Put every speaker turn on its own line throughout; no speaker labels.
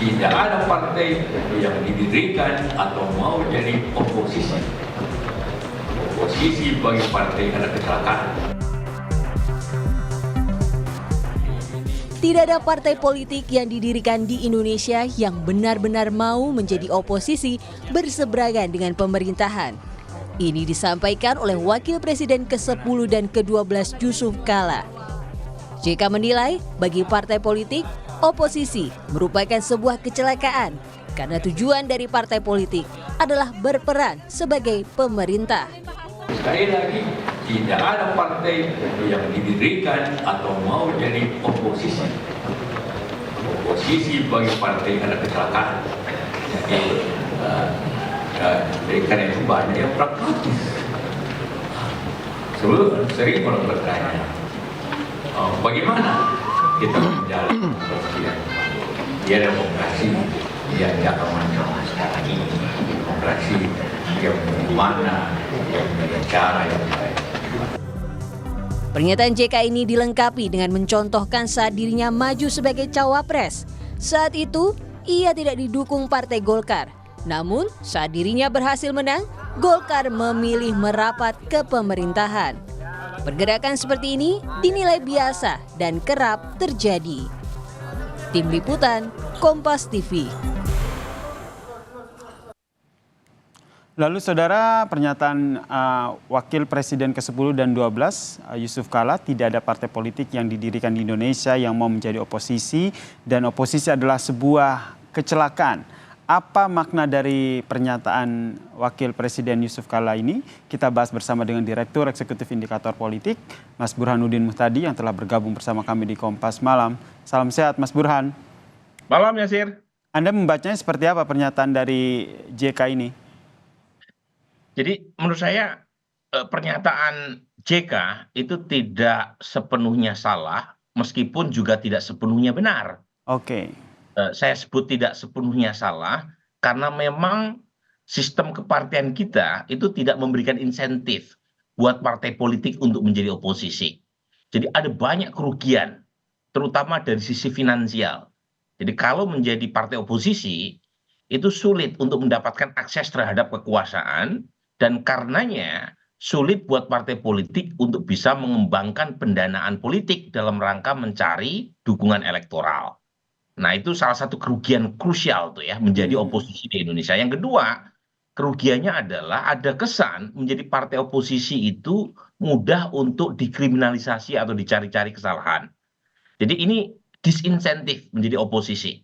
tidak ada partai yang didirikan atau mau jadi oposisi. Oposisi bagi partai adalah kecelakaan.
Tidak ada partai politik yang didirikan di Indonesia yang benar-benar mau menjadi oposisi berseberangan dengan pemerintahan. Ini disampaikan oleh Wakil Presiden ke-10 dan ke-12 Yusuf Kala. JK menilai bagi partai politik, oposisi merupakan sebuah kecelakaan karena tujuan dari partai politik adalah berperan sebagai pemerintah.
Sekali lagi, tidak ada partai yang didirikan atau mau jadi oposisi. Oposisi bagi partai adalah kecelakaan. Jadi karena itu banyak yang pragmatis. Sering orang bertanya, bagaimana kita menjalankan demokrasi yang jangan macam sekarang ini, demokrasi yang mana, yang dengan cara yang baik.
Pernyataan JK ini dilengkapi dengan mencontohkan saat dirinya maju sebagai cawapres. Saat itu, ia tidak didukung Partai Golkar. Namun, saat dirinya berhasil menang, Golkar memilih merapat ke pemerintahan. Pergerakan seperti ini dinilai biasa dan kerap terjadi. Tim Liputan, Kompas TV.
Lalu saudara, pernyataan Wakil Presiden ke-10 dan 12 Yusuf Kala, tidak ada partai politik yang didirikan di Indonesia yang mau menjadi oposisi dan oposisi adalah sebuah kecelakaan. Apa makna dari pernyataan Wakil Presiden Yusuf Kala ini? Kita bahas bersama dengan Direktur Eksekutif Indikator Politik, Mas Burhanuddin Muhtadi yang telah bergabung bersama kami di Kompas Malam. Salam sehat Mas Burhan.
Malam Yasir.
Anda membacanya seperti apa pernyataan dari JK ini?
Jadi menurut saya pernyataan JK itu tidak sepenuhnya salah, meskipun juga tidak sepenuhnya benar.
Oke.
Saya sebut tidak sepenuhnya salah karena memang sistem kepartian kita itu tidak memberikan insentif buat partai politik untuk menjadi oposisi. Jadi ada banyak kerugian, terutama dari sisi finansial. Jadi kalau menjadi partai oposisi itu sulit untuk mendapatkan akses terhadap kekuasaan. Dan karenanya sulit buat partai politik untuk bisa mengembangkan pendanaan politik dalam rangka mencari dukungan elektoral. Nah itu salah satu kerugian krusial tuh ya menjadi oposisi di Indonesia. Yang kedua, kerugiannya adalah ada kesan menjadi partai oposisi itu mudah untuk dikriminalisasi atau dicari-cari kesalahan. Jadi ini disinsentif menjadi oposisi.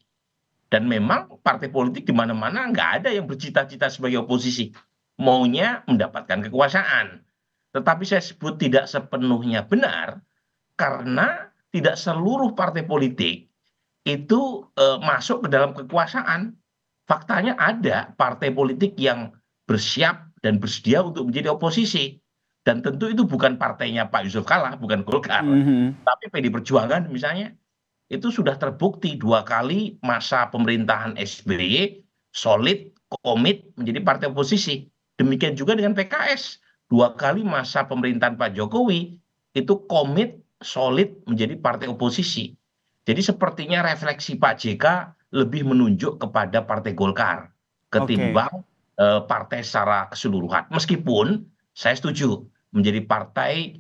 Dan memang partai politik di mana-mana nggak ada yang bercita-cita sebagai oposisi. Maunya mendapatkan kekuasaan. Tetapi saya sebut tidak sepenuhnya benar karena tidak seluruh partai politik itu masuk ke dalam kekuasaan. Faktanya ada partai politik yang bersiap dan bersedia untuk menjadi oposisi. Dan tentu itu bukan partainya Pak Yusuf Kala, bukan Golkar. Tapi PD Perjuangan misalnya, itu sudah terbukti 2 kali masa pemerintahan SBY solid, komit menjadi partai oposisi. Demikian juga dengan PKS. 2 kali masa pemerintahan Pak Jokowi itu komit solid menjadi partai oposisi. Jadi sepertinya refleksi Pak JK lebih menunjuk kepada Partai Golkar ketimbang partai secara keseluruhan. Meskipun saya setuju menjadi partai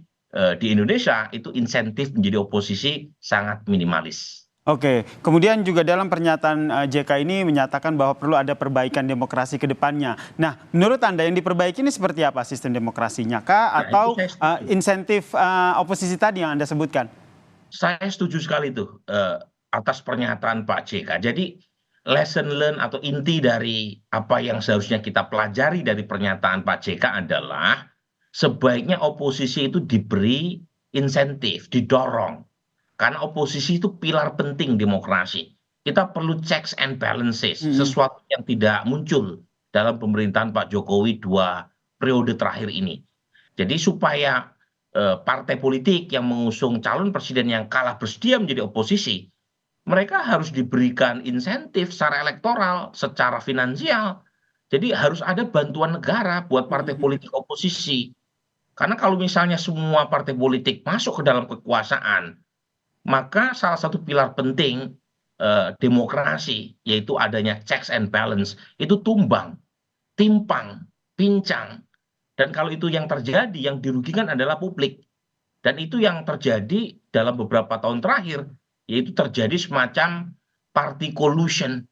di Indonesia itu insentif menjadi oposisi sangat minimalis.
Oke, kemudian juga dalam pernyataan JK ini menyatakan bahwa perlu ada perbaikan demokrasi ke depannya. Nah, menurut Anda yang diperbaiki ini seperti apa sistem demokrasinya kah? Atau insentif oposisi tadi yang Anda sebutkan?
Saya setuju sekali tuh atas pernyataan Pak JK. Jadi lesson learn atau inti dari apa yang seharusnya kita pelajari dari pernyataan Pak JK adalah sebaiknya oposisi itu diberi insentif, didorong. Karena oposisi itu pilar penting demokrasi. Kita perlu checks and balances, sesuatu yang tidak muncul dalam pemerintahan Pak Jokowi 2 periode terakhir ini. Jadi supaya partai politik yang mengusung calon presiden yang kalah bersedia menjadi oposisi, mereka harus diberikan insentif secara elektoral, secara finansial. Jadi harus ada bantuan negara buat partai politik oposisi. Karena kalau misalnya semua partai politik masuk ke dalam kekuasaan, maka salah satu pilar penting demokrasi, yaitu adanya checks and balance, itu tumbang, timpang, pincang. Dan kalau itu yang terjadi, yang dirugikan adalah publik. Dan itu yang terjadi dalam beberapa tahun terakhir, yaitu terjadi semacam party collusion.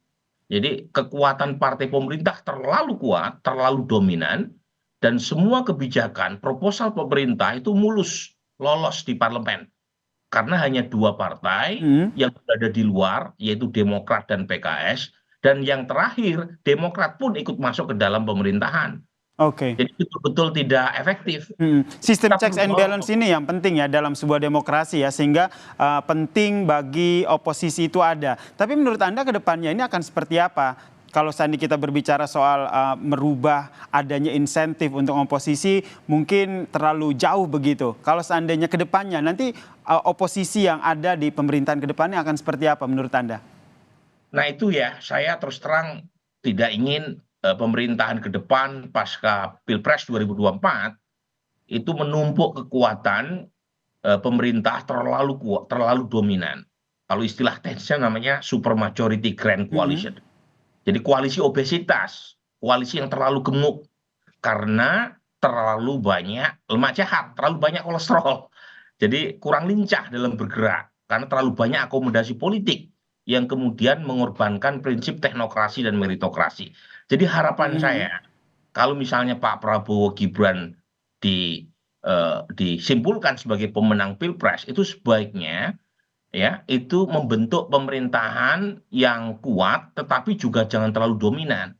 Jadi kekuatan partai pemerintah terlalu kuat, terlalu dominan, dan semua kebijakan, proposal pemerintah itu mulus, lolos di parlemen. Karena hanya dua partai yang berada di luar, yaitu Demokrat dan PKS, dan yang terakhir, Demokrat pun ikut masuk ke dalam pemerintahan.
Oke.
Jadi betul-betul tidak efektif.
Sistem
Kita
checks and
perlu-
balance ini yang penting ya dalam sebuah demokrasi ya, sehingga penting bagi oposisi itu ada. Tapi menurut Anda ke depannya ini akan seperti apa? Kalau seandainya kita berbicara soal merubah adanya insentif untuk oposisi, mungkin terlalu jauh begitu. Kalau seandainya ke depannya nanti oposisi yang ada di pemerintahan ke depannya akan seperti apa menurut Anda?
Nah itu ya, saya terus terang tidak ingin pemerintahan ke depan pasca Pilpres 2024 itu menumpuk kekuatan pemerintah terlalu kuat, terlalu dominan. Kalau istilah teknisnya namanya super majority grand coalition. Jadi koalisi obesitas, koalisi yang terlalu gemuk karena terlalu banyak lemak jahat, terlalu banyak kolesterol. Jadi kurang lincah dalam bergerak karena terlalu banyak akomodasi politik yang kemudian mengorbankan prinsip teknokrasi dan meritokrasi. Jadi harapan saya, kalau misalnya Pak Prabowo Gibran disimpulkan sebagai pemenang Pilpres, itu sebaiknya ya itu membentuk pemerintahan yang kuat, tetapi juga jangan terlalu dominan.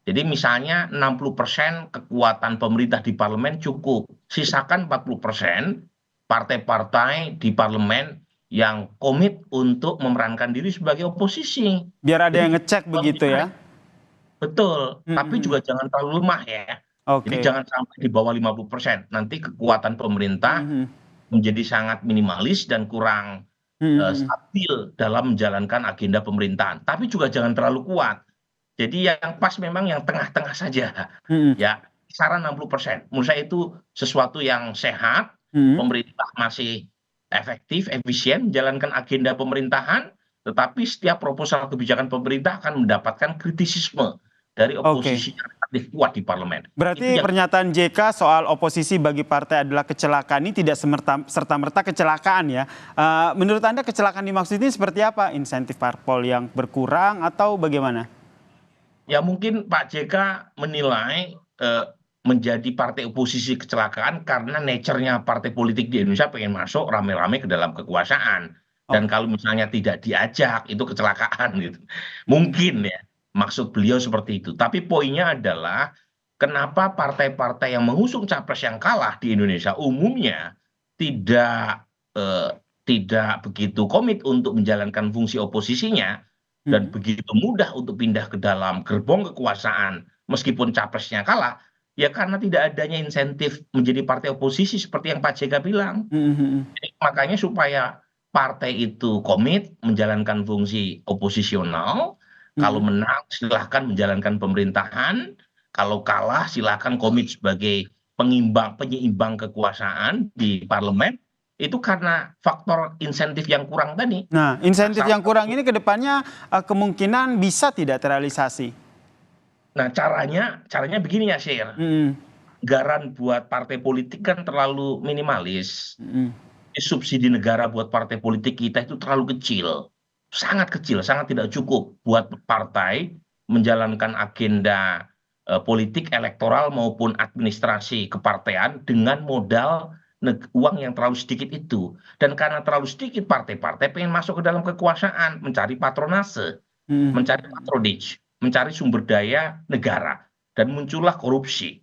Jadi misalnya 60% kekuatan pemerintah di parlemen cukup, sisakan 40% partai-partai di parlemen yang komit untuk memerankan diri sebagai oposisi.
Biar ada
Jadi
yang ngecek begitu ya.
Betul, tapi juga jangan terlalu lemah ya. Jadi
Oke.
jangan sampai di bawah 50%. Nanti kekuatan pemerintah menjadi sangat minimalis dan kurang stabil dalam menjalankan agenda pemerintahan. Tapi juga jangan terlalu kuat. Jadi yang pas memang yang tengah-tengah saja. Ya, kisaran 60%. Menurut saya itu sesuatu yang sehat. Pemerintah masih efektif, efisien menjalankan agenda pemerintahan. Tetapi setiap proposal kebijakan pemerintah akan mendapatkan kritisisme dari oposisi yang relatif kuat di parlemen.
Berarti
Itu yang
pernyataan JK soal oposisi bagi partai adalah kecelakaan ini tidak serta-merta kecelakaan ya. Menurut Anda kecelakaan dimaksud ini seperti apa? Insentif parpol yang berkurang atau bagaimana?
ya mungkin Pak JK menilai menjadi partai oposisi kecelakaan karena nature-nya partai politik di Indonesia pengen masuk rame-rame ke dalam kekuasaan. Dan kalau misalnya tidak diajak, itu kecelakaan gitu. Mungkin ya, maksud beliau seperti itu. Tapi poinnya adalah, kenapa partai-partai yang mengusung capres yang kalah di Indonesia umumnya tidak tidak begitu komit untuk menjalankan fungsi oposisinya, dan begitu mudah untuk pindah ke dalam gerbong kekuasaan meskipun capresnya kalah, ya karena tidak adanya insentif menjadi partai oposisi seperti yang Pak JK bilang. Jadi, makanya supaya partai itu komit menjalankan fungsi oposisional, kalau menang silahkan menjalankan pemerintahan, kalau kalah silahkan komit sebagai penyeimbang kekuasaan di parlemen, itu karena faktor insentif yang kurang tadi.
Nah, insentif yang kurang ini ke depannya kemungkinan bisa tidak terrealisasi.
Nah, caranya begini ya, Syir. Anggaran buat partai politik kan terlalu minimalis. Subsidi negara buat partai politik kita itu terlalu kecil. Sangat kecil, sangat tidak cukup buat partai menjalankan agenda politik elektoral maupun administrasi kepartean dengan modal uang yang terlalu sedikit itu. Dan karena terlalu sedikit, partai-partai pengen masuk ke dalam kekuasaan, mencari patronase, mencari patronage, mencari sumber daya negara, dan muncullah korupsi.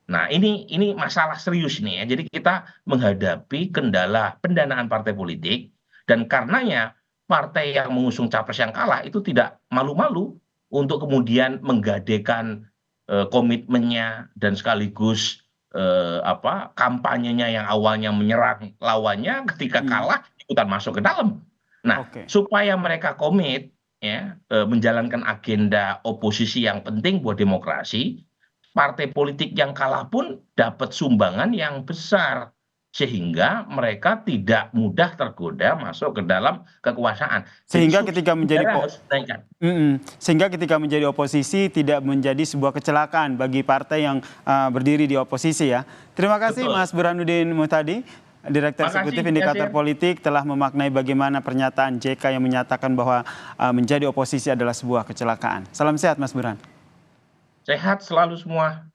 Nah, ini masalah serius nih ya. Jadi kita menghadapi kendala pendanaan partai politik, dan karenanya partai yang mengusung capres yang kalah itu tidak malu-malu untuk kemudian menggadekan komitmennya dan sekaligus kampanyenya yang awalnya menyerang lawannya, ketika kalah ikutan masuk ke dalam. Nah, supaya mereka komit ya menjalankan agenda oposisi yang penting buat demokrasi, partai politik yang kalah pun dapat sumbangan yang besar sehingga mereka tidak mudah tergoda masuk ke dalam kekuasaan.
Sehingga
Jadi
ketika menjadi
harus dinaikkan.
Sehingga ketika menjadi oposisi tidak menjadi sebuah kecelakaan bagi partai yang berdiri di oposisi ya. Terima kasih
Betul.
Mas Burhanuddin Muhtadi, Direktur
Makasih,
Eksekutif Indikator
Yasir.
Politik, telah memaknai bagaimana pernyataan JK yang menyatakan bahwa menjadi oposisi adalah sebuah kecelakaan. Salam sehat Mas Burhan.
Sehat selalu semua.